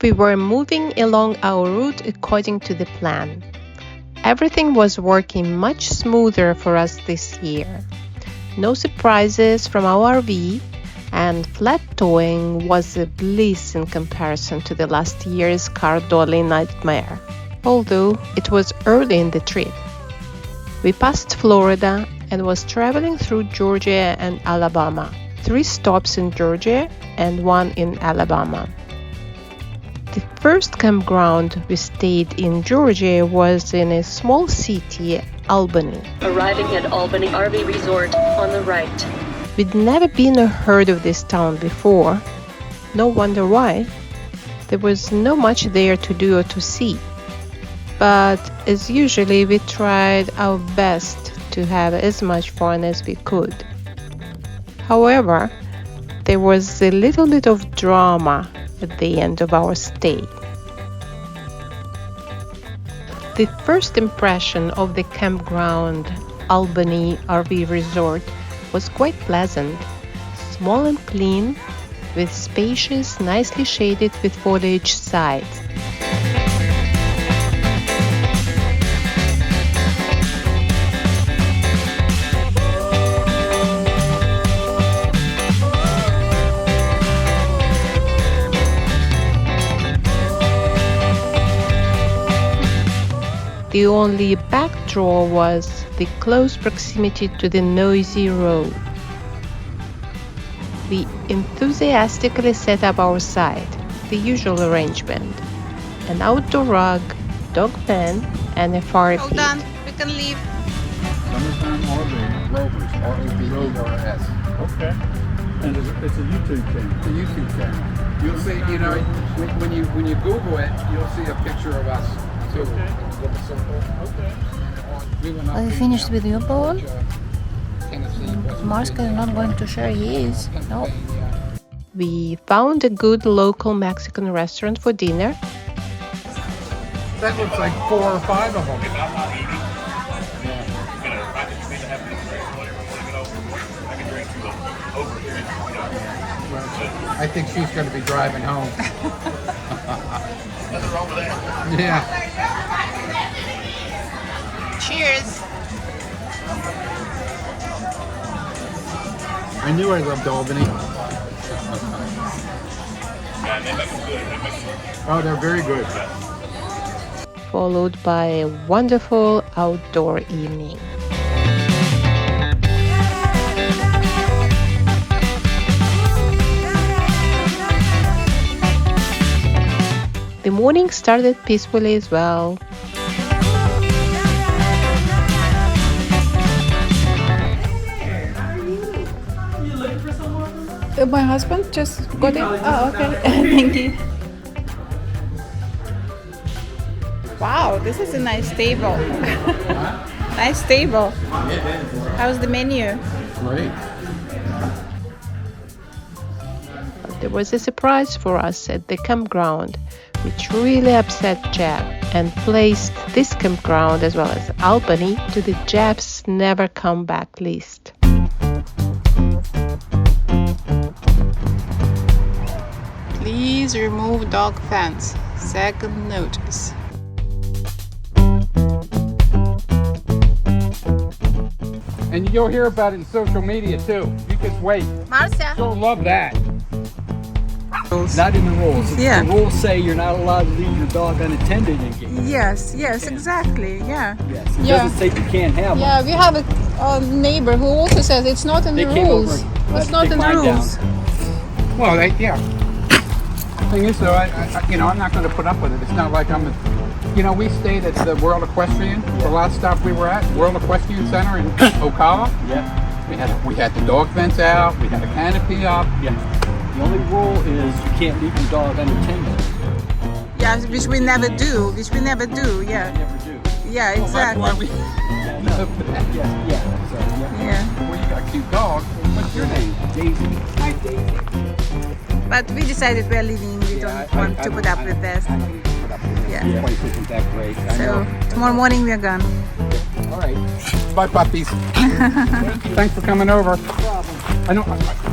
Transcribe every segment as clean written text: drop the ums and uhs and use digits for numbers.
We were moving along our route according to the plan. Everything was working much smoother for us this year. No surprises from our RV, and flat towing was a bliss in comparison to the last year's car dolly nightmare, although it was early in the trip. We passed Florida and was traveling through Georgia and Alabama. 3 stops in Georgia and 1 in Alabama. The first campground we stayed in Georgia was in a small city, Albany. Arriving at Albany RV Resort on the right. We'd never been or heard of this town before. No wonder why. There was not much there to do or to see. But as usually, we tried our best to have as much fun as we could. However, there was a little bit of drama at the end of our stay. The first impression of the campground Albany RV Resort was quite pleasant, small and clean, with spacious, nicely shaded with foliage sides. The only backdraw was the close proximity to the noisy road. We enthusiastically set up our side, the usual arrangement: an outdoor rug, dog pen, and a fire pit. Hold on, we can leave. Summertime RVing, Rovers, R-O-V-E-R-S. Okay. And it's a YouTube channel. The YouTube channel. You'll see, you know, when you Google it, you'll see a picture of us too. Okay. Are you finished with your bowl? Marska is not going to share his. No. We found a good local Mexican restaurant for dinner. That looks like 4 or 5 of them. I think she's going to be driving home. Nothing wrong with that. Yeah. Cheers. I knew I loved Albany. Oh, they're very good. Followed by a wonderful outdoor evening. The morning started peacefully as well. My husband just got it. Oh, okay. Thank you. Wow, this is a nice table. Nice table. How's the menu? Great. There was a surprise for us at the campground, which really upset Jeb and placed this campground as well as Albany to the Jeb's never come back list. Please remove dog fence. Second notice. And you'll hear about it in social media too. You just wait. Marcia. You'll love that. Not in the rules. Yeah. The rules say you're not allowed to leave your dog unattended in games. Yes, exactly. Yeah. Yes. It Yeah. doesn't say you can't have Yeah, one. we have a neighbor who also says it's not in They the came rules. over. It's not Take in the mine down. rules. Well, yeah. Thing is, though, I'm not going to put up with it. It's not like I'm, we stayed at the World Equestrian, the last stop we were at, World Equestrian Center in Ocala. Yeah. We had the dog fence out, we had a canopy up. Yeah. The only rule is you can't leave your dog unattended. Yeah, which we never do. You never do. Yeah, Well, that's why we. Yeah. So, Yeah. Well, you got a cute dog. What's your name? Daisy. Hi, Daisy. But we decided we're leaving. We Yeah, don't want to put up with this. I don't need to put up with it. Yeah. The place isn't that great. I So know. tomorrow morning we're gone. All right. Bye, puppies. Thanks for coming over. I know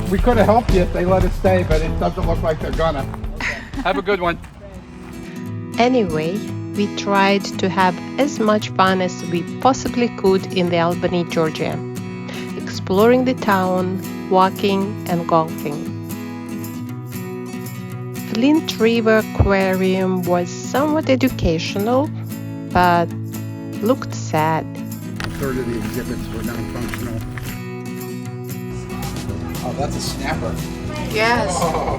we could have helped you if they let us stay, but it doesn't look like they're gonna. Have a good one. Anyway, we tried to have as much fun as we possibly could in the Albany, Georgia, exploring the town, walking and golfing. Flint River Aquarium was somewhat educational, but looked sad. A third of the exhibits were non-functional. Oh, that's a snapper. Yes. Oh.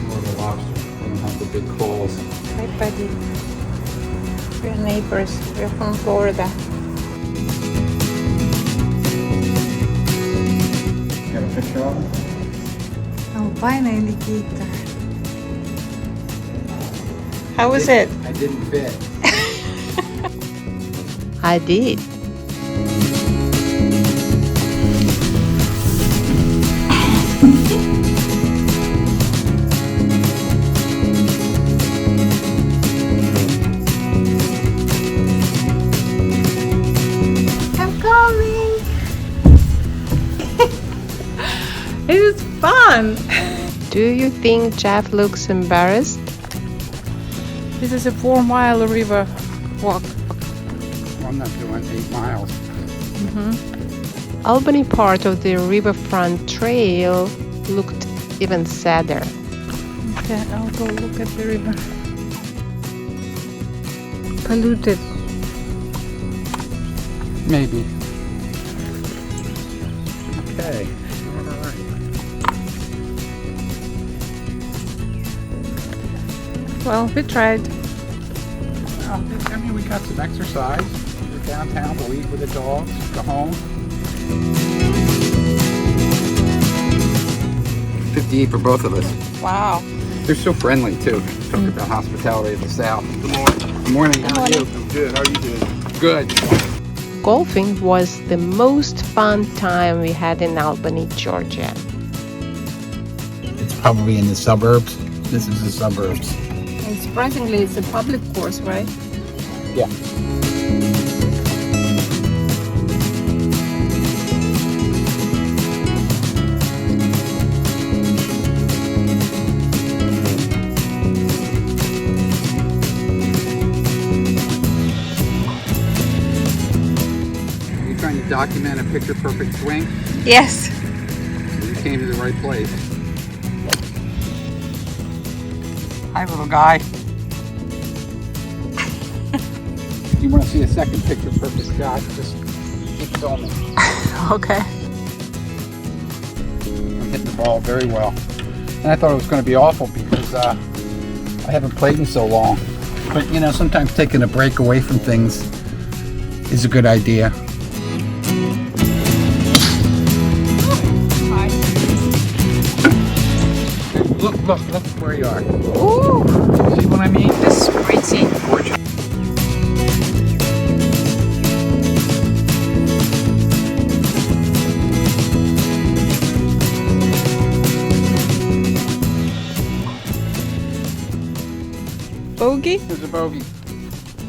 More of a lobster. They don't have the big claws. Hi, buddy. We're neighbors. We're from Florida. Got a picture of him? Albino alligator. How was it? I didn't fit. I did. I'm coming. It is fun. Do you think Jeff looks embarrassed? This is a 4-mile river walk. I'm not doing 8 miles. Albany part of the riverfront trail looked even sadder. Okay, I'll go look at the river. Polluted. Maybe. Okay. All right. Well, we tried. Well, I mean, we got some exercise. We're downtown, we'll eat with the dogs, go home. 58 for both of us. Wow. They're so friendly, too. Talk about hospitality of the South. Good morning. Good morning. How are you? I'm good. How are you doing? Good. Golfing was the most fun time we had in Albany, Georgia. It's probably in the suburbs. This is the suburbs. And surprisingly, it's a public course, right? Yeah. You're trying to document a picture-perfect swing? Yes. You came to the right place. Hi, little guy. If you want to see a second picture-perfect shot, just keep filming. Okay. I'm hitting the ball very well. And I thought it was going to be awful because I haven't played in so long. But, you know, sometimes taking a break away from things is a good idea. Look where you are. Ooh, See what I mean? this is pretty. Bogey? There's a bogey.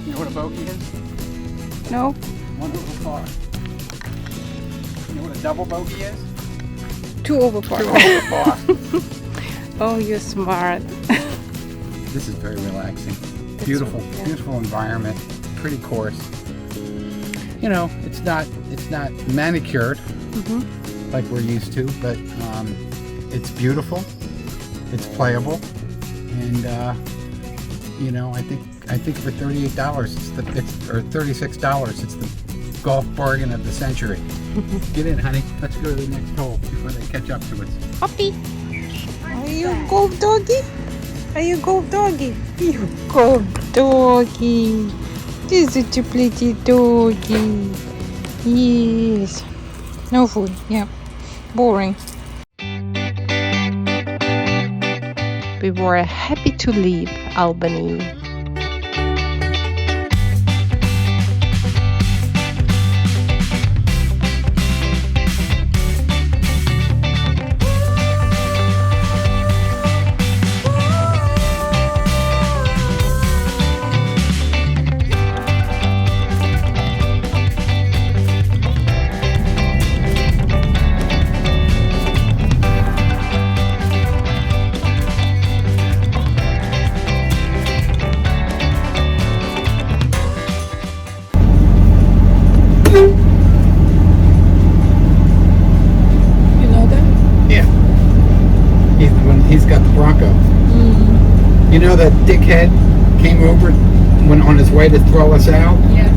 You know what a bogey is? No. One over par. You know what a double bogey is? 2 over par. 2 over par. Oh, you're smart. This is very relaxing. Beautiful, yeah. beautiful environment. Pretty course. You know, it's not manicured like we're used to, but it's beautiful. It's playable, and you know, I think for $38, or $36, it's the golf bargain of the century. Get in, honey. Let's go to the next hole before they catch up to us. Puppy. Are you golf doggy? Are you golf doggy? You golf doggy. This is a pretty doggy. Yes. No food. Yeah. Boring. We were happy to leave Albany. know that dickhead came over when on his way to throw us out? Yes.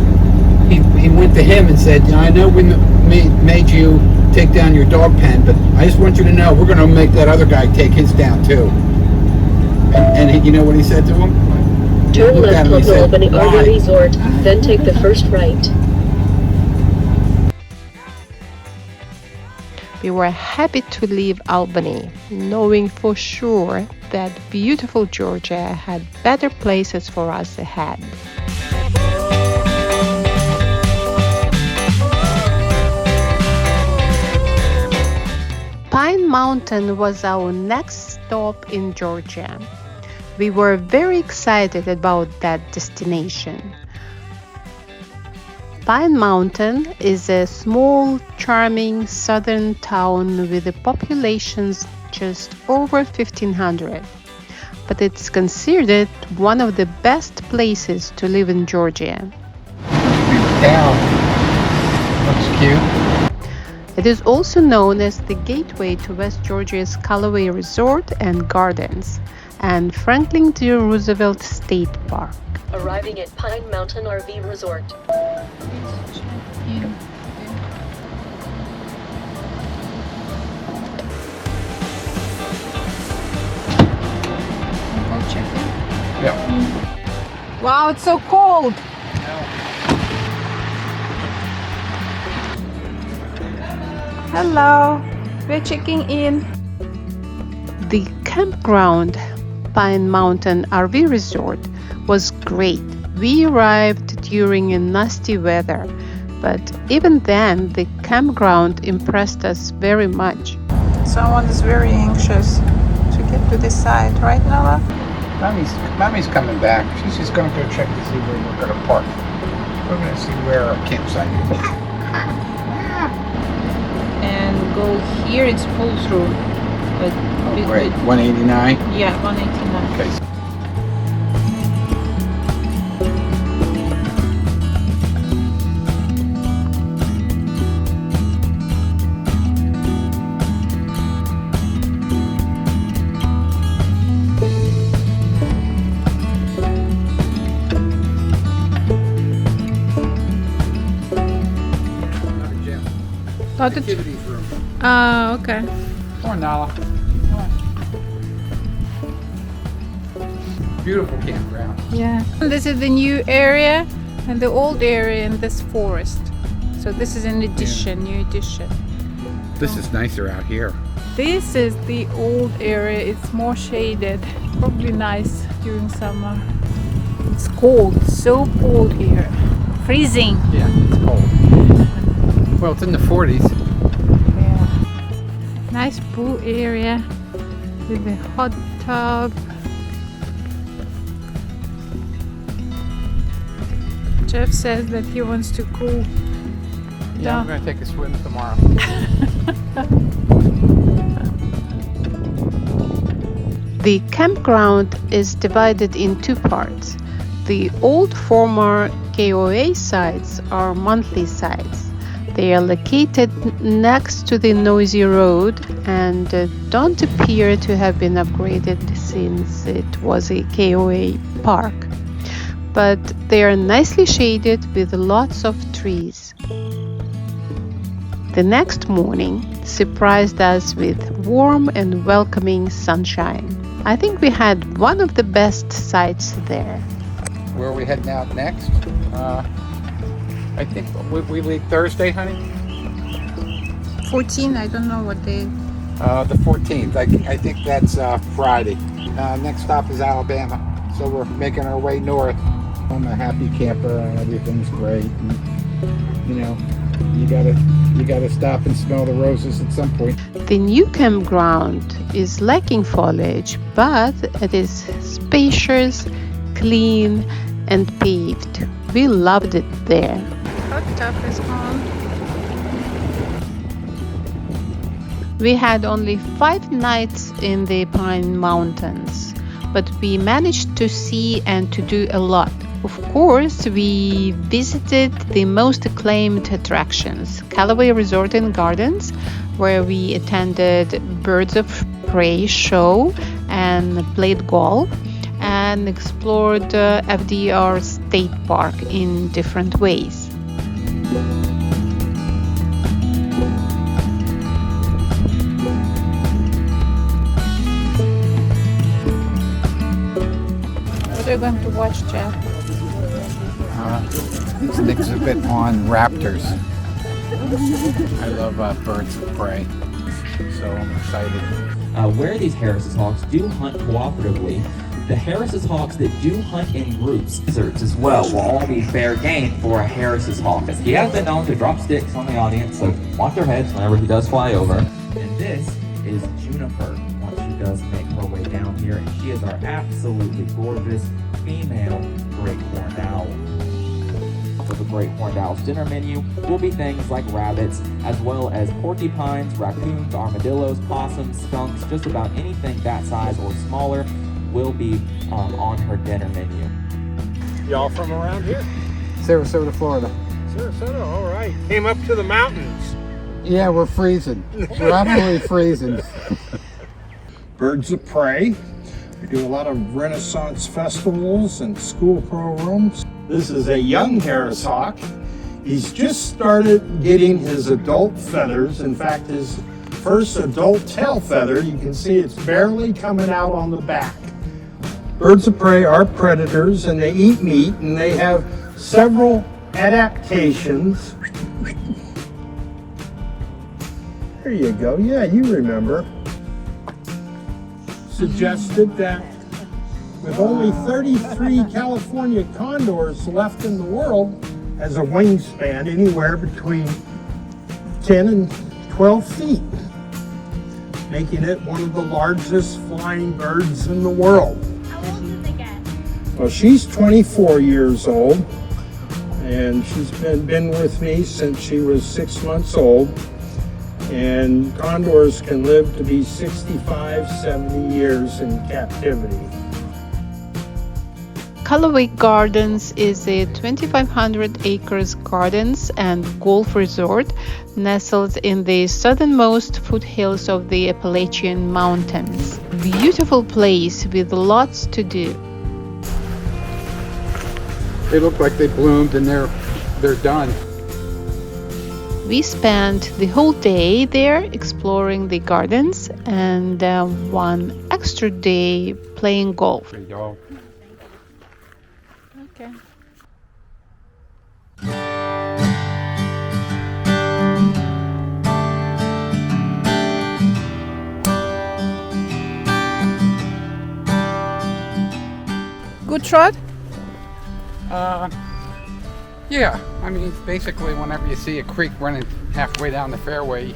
He went to him and said, I know we made you take down your dog pen, but I just want you to know we're going to make that other guy take his down too. And you know what he said to him? Turn Looked at left him, he on said, Albany "Why?" RV Resort, then take the first right. We were happy to leave Albany, knowing for sure that beautiful Georgia had better places for us ahead. Pine Mountain was our next stop in Georgia. We were very excited about that destination. Pine Mountain is a small, charming southern town with a population just over 1,500, but it's considered one of the best places to live in Georgia. Down. Looks cute. It is also known as the gateway to West Georgia's Callaway Resort and Gardens and Franklin D. Roosevelt State Park. Arriving at Pine Mountain RV Resort. Go check it. Yeah. Wow, it's so cold. Hello, we're checking in. The campground, Pine Mountain RV Resort, was great. We arrived during a nasty weather, but even then the campground impressed us very much. Someone is very anxious to get to this side, right, Noah? Mommy's coming back. She's just going to go check to see where we're going to park. We're going to see where our campsite is. And go here, it's pull through. But Oh, great. 189? yeah, 189. Okay. Activities room. Okay. Come on, Nala. Come on. Beautiful campground. Yeah. This is the new area and the old area in this forest. So this is an addition, new addition. This is nicer out here. This is the old area. It's more shaded. Probably nice during summer. It's cold, so cold here. Freezing. Yeah, it's cold. Well, it's in the 40s. Yeah. Nice pool area with a hot tub. Jeff says that he wants to cool Yeah, down. I'm going to take a swim tomorrow. The campground is divided in two parts. The old former KOA sites are monthly sites. They are located next to the noisy road and don't appear to have been upgraded since it was a KOA park. But they are nicely shaded with lots of trees. The next morning surprised us with warm and welcoming sunshine. I think we had one of the best sights there. Where are we heading out next? I think we leave Thursday, honey? 14, I don't know what day. The 14th. I think that's Friday. Next stop is Alabama. So we're making our way north. I'm a happy camper and everything's great. And, you know, you gotta stop and smell the roses at some point. The new campground is lacking foliage, but it is spacious, clean, and paved. We loved it there. Hot tub is on. We had only 5 nights in the Pine Mountains, but we managed to see and to do a lot. Of course, we visited the most acclaimed attractions, Callaway Resort and Gardens, where we attended Birds of Prey show and played golf, and explored FDR State Park in different ways. What are you going to watch, Jeff? It's an exhibit on raptors. I love birds of prey, so I'm excited. Where these Harris's hawks do hunt cooperatively, the Harris's hawks that do hunt in groups, lizards as well, will all be fair game for a Harris's hawk. He has been known to drop sticks on the audience, so watch their heads whenever he does fly over. And this is Juniper, once she does make her way down here, and she is our absolutely gorgeous female great horned owl. For the great horned owl's dinner menu will be things like rabbits, as well as porcupines, raccoons, armadillos, possums, skunks, just about anything that size or smaller will be on her dinner menu. Y'all from around here? Sarasota, Florida. Sarasota, all right. Came up to the mountains. Yeah, we're freezing. We're absolutely freezing. Birds of prey. We do a lot of Renaissance festivals and school programs. This is a young Harris hawk. He's just started getting his adult feathers. In fact, his first adult tail feather, you can see it's barely coming out on the back. Birds of prey are predators and they eat meat, and they have several adaptations. There you go. Yeah, you remember. Suggested that with only 33 California condors left in the world, has a wingspan anywhere between 10 and 12 feet, making it one of the largest flying birds in the world. How old did they get? Well, she's 24 years old, and she's been with me since she was 6 months old. And condors can live to be 65, 70 years in captivity. Callaway Gardens is a 2,500 acres gardens and golf resort nestled in the southernmost foothills of the Appalachian Mountains. Beautiful place with lots to do. They look like they bloomed and they're done. We spent the whole day there exploring the gardens and one extra day playing golf. There you go. Okay. Good trot? Yeah, I mean, basically whenever you see a creek running halfway down the fairway,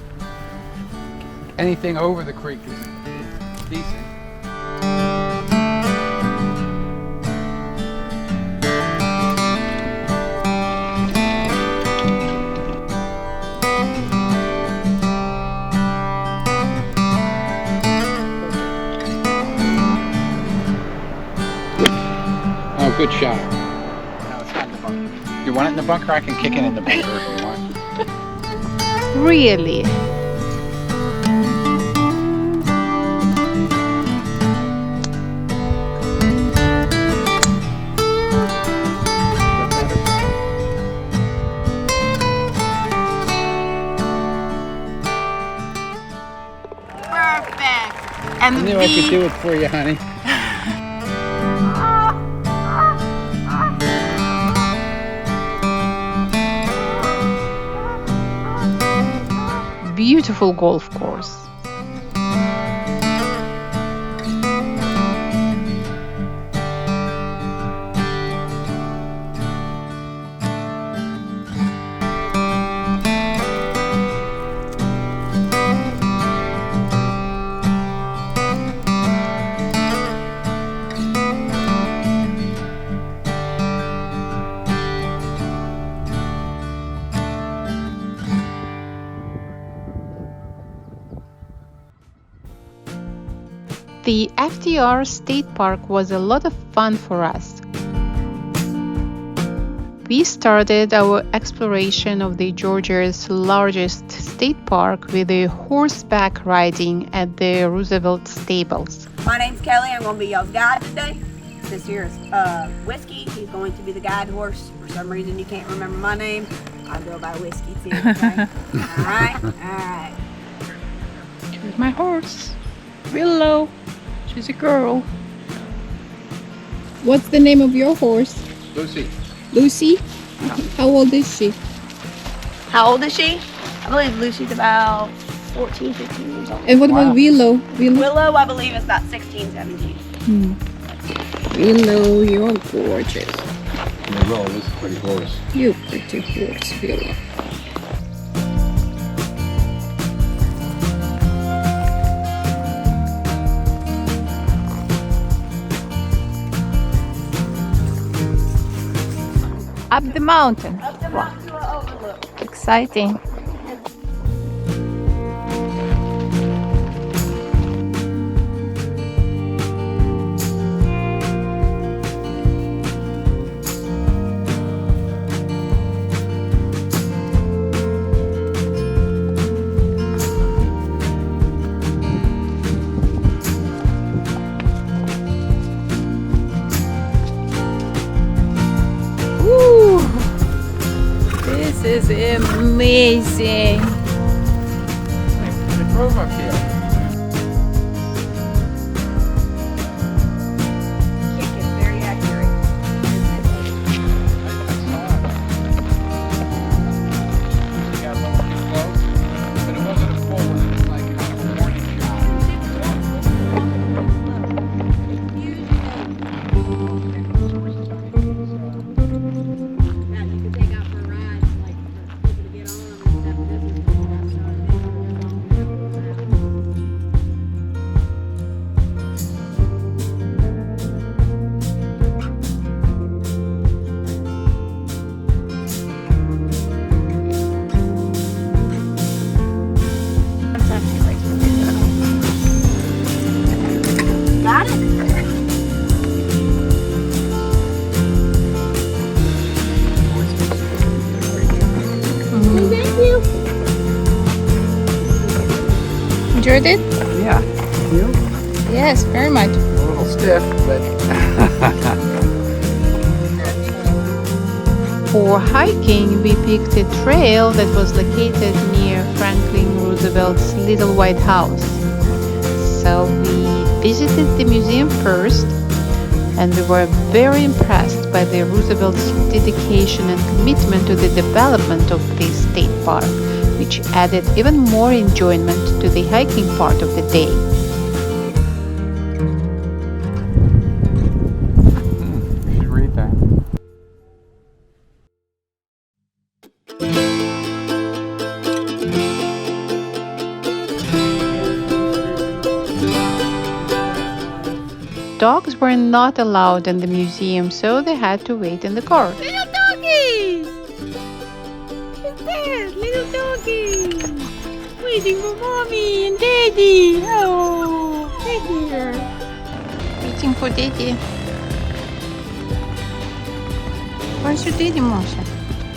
anything over the creek is decent. Oh, good shot. No, it's not in the bunker. You want it in the bunker? I can kick it in the bunker if you want. Really? Perfect. And I knew I could do it for you, honey. Beautiful golf course. The FDR State Park was a lot of fun for us. We started our exploration of the Georgia's largest state park with a horseback riding at the Roosevelt Stables. My name's Kelly. I'm going to be y'all's guide today. This here is Whiskey. He's going to be the guide horse. For some reason you can't remember my name. I'll go by Whiskey too, okay? Alright? Alright. Here's my horse. Willow. She's a girl. What's the name of your horse? Lucy. Lucy? How old is she? How old is she? I believe Lucy's about 14, 15 years old. And what about Willow? Willow, I believe, is about 16, 17. Willow, you're gorgeous. Willow is a pretty horse. You pretty horse, Willow. Up the mountain. Up the mountain to our overlook. Exciting. This is amazing. I drove up here. Kick is very accurate. We got a little too close, but it wasn't a full one. It was like kind of a warning shot. Now you can take out for a ride, like for people to get on and have a business going Got it? Thank you. Enjoyed it? Yeah. You? Yes, very much. A little stiff, but For hiking, we picked a trail that was located near Franklin Roosevelt's Little White House. So we visited the museum first, and we were very impressed by the Roosevelt's dedication and commitment to the development of this state park, which added even more enjoyment to the hiking part of the day. you should read that. Dogs were not allowed in the museum, so they had to wait in the car. Little doggies! Look there, little doggies! Waiting for mommy and daddy! Oh, they're here. Waiting for daddy. Where's your daddy, Masha?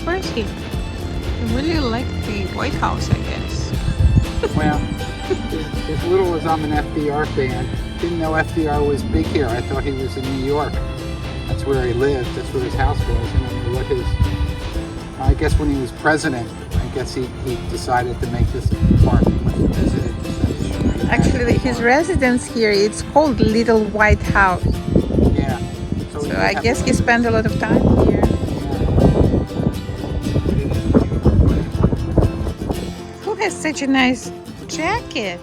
Where is he? He really liked the White House, I guess. Well, as little as I'm an FDR fan, didn't know FDR was big here. I thought he was in New York. That's where he lived. That's where his house was. And I mean, I guess when he was president, I guess he decided to make this park when he visited. Actually, his residence here, it's called Little White House. Yeah. So I guess he spent a lot of time here. Who has such a nice jacket?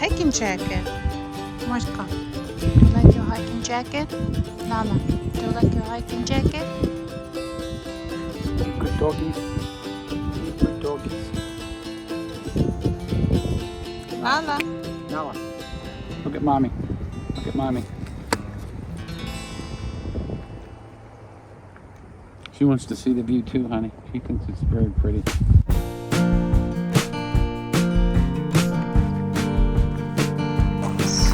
Hiking jacket. Moshka, do you like your hiking jacket? Nana, do you like your hiking jacket? Good doggies. Good doggies. Lala. Nala. Look at mommy. Look at mommy. She wants to see the view too, honey. She thinks it's very pretty.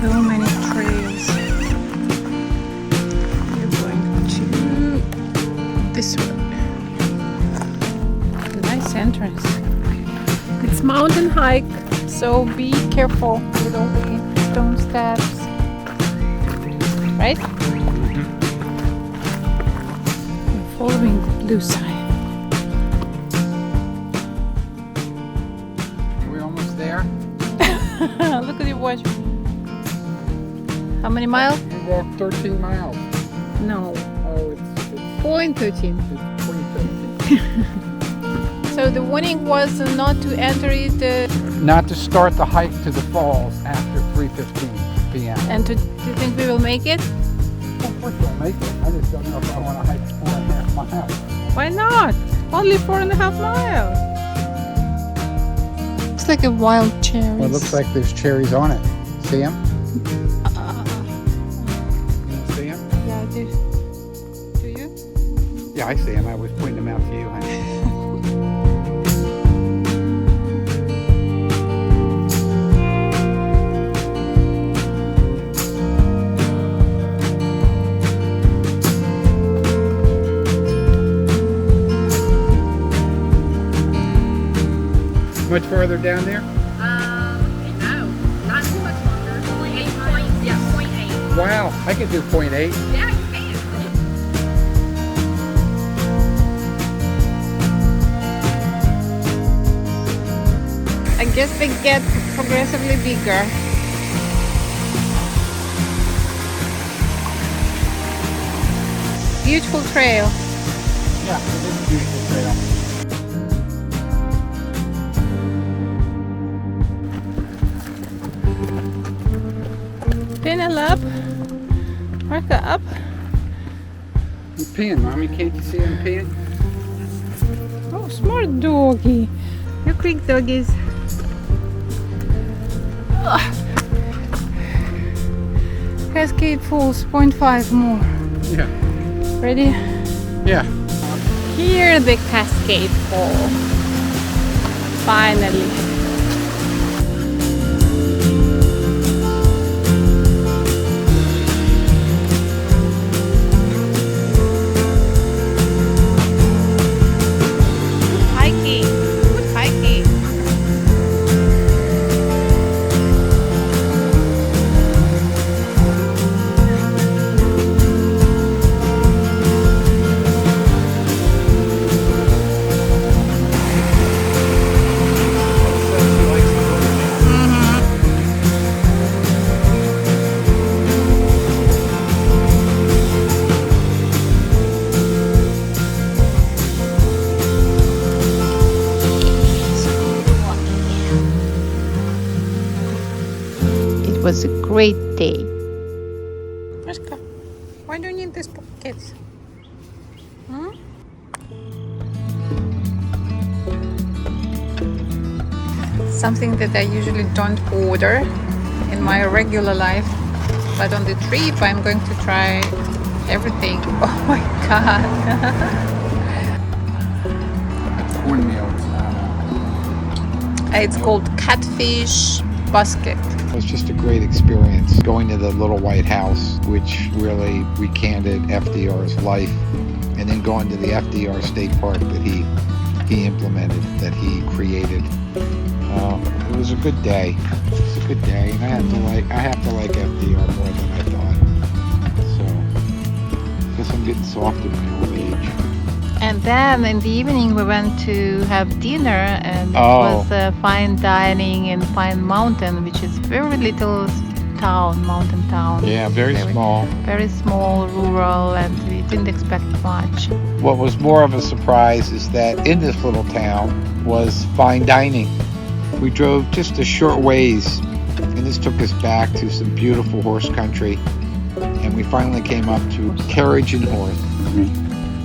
So many trails. We're going to this one. Nice entrance. It's mountain hike, so be careful with all the stone steps. Right? following the blue sign. We're almost there. Look at your watch. How many miles? We walked 13 miles. No. Oh, it's 0.13. 2017. So the warning was not to enter it Not to start the hike to the falls after 3:15 p.m. and do you think we will make it? Of course we'll make it. I just don't know if I want to hike 4.5 miles. Why not? Only 4.5 miles. It's like a wild cherry. Well, it looks like there's cherries on it. See them? You see them? Yeah, I do. Do you? Yeah, I see them. I was pointing them out to you, honey. Much further down there? No, not too much longer. 0.8 miles. Yeah, 0.8. Wow, I could do 0.8. Yeah, you can. I guess they get progressively bigger. Beautiful trail. Yeah, it is a beautiful trail. Penelope, mark her up. He's peeing, Mommy. Can't you see him peeing? Oh, smart doggy. You quick doggies. Ugh. Cascade Falls, 0.5 more. Yeah. Ready? Yeah. Here the cascade fall. Finally. Hiking. Good hiking. It was a great day. Mishka, why do you need these pockets? Hmm? Something that I usually don't order in my regular life, but on the trip I'm going to try everything. Oh my god! Cornmeal. It's called catfish basket. It was just a great experience going to the little White House, which really recanted FDR's life, and then going to the FDR State Park that he implemented, that he created. It was a good day. It was a good day, and I have to like FDR more than I thought. So, I guess I'm getting soft in my old age. And then in the evening we went to have dinner, and it Oh. was fine dining in Pine Mountain, which is very little town, mountain town. Yeah, very small. Very small, rural, and we didn't expect much. What was more of a surprise is that in this little town was fine dining. We drove just a short ways, and this took us back to some beautiful horse country, and we finally came up to Carriage and Horse.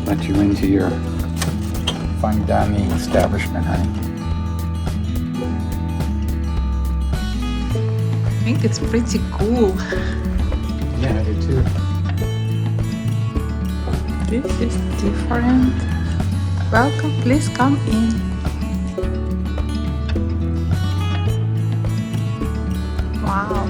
Let you into your fine dining establishment, honey. I think it's pretty cool. Yeah, I do too. This is different. Welcome, please come in. Wow.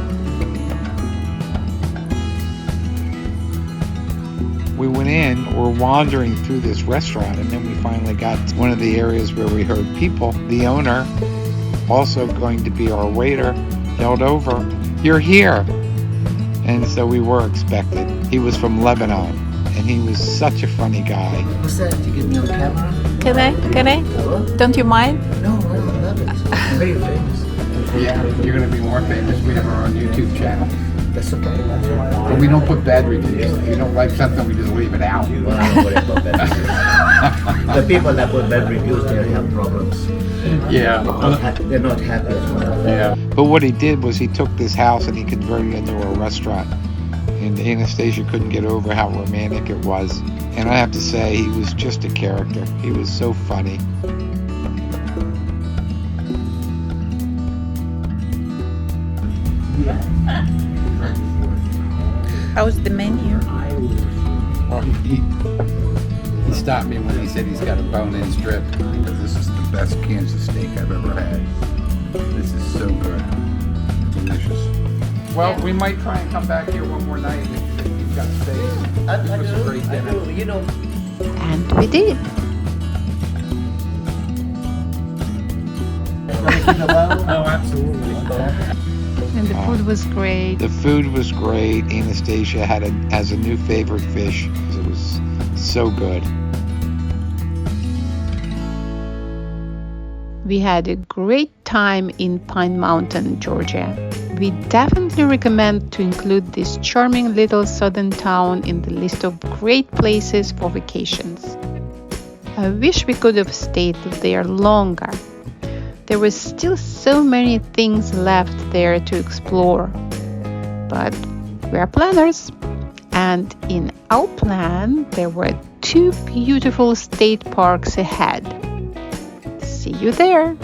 We went in, we're wandering through this restaurant, and then we finally got to one of the areas where we heard people. The owner, also going to be our waiter, yelled over, "You're here!" And so we were expected. He was from Lebanon, and he was such a funny guy. What's that? You give me on camera? Can I? Don't you mind? No, I love it. I'm very famous. Yeah, you're going to be more famous. We have our own YouTube channel. That's okay. But we don't put bad reviews. If you don't like something, we just leave it out. Well, I don't worry about bad reviews. The people that put bad reviews, they have problems. Yeah. They're not happy as well. Yeah. But what he did was he took this house and he converted it into a restaurant. And Anastasia couldn't get over how romantic it was. And I have to say, he was just a character. He was so funny. How's the menu? Well, he stopped me when he said he's got a bone-in strip because this is the best Kansas steak I've ever had. This is so good. Delicious. Well, we might try and come back here one more night if you've got space. This was a great dinner. You know. And we did. Oh, absolutely. And the food was great. The food was great. Anastasia has a new favorite fish. It was so good. We had a great time in Pine Mountain, Georgia. We definitely recommend to include this charming little southern town in the list of great places for vacations. I wish we could have stayed there longer. There were still so many things left there to explore. But we are planners. And in our plan, there were 2 beautiful state parks ahead. See you there!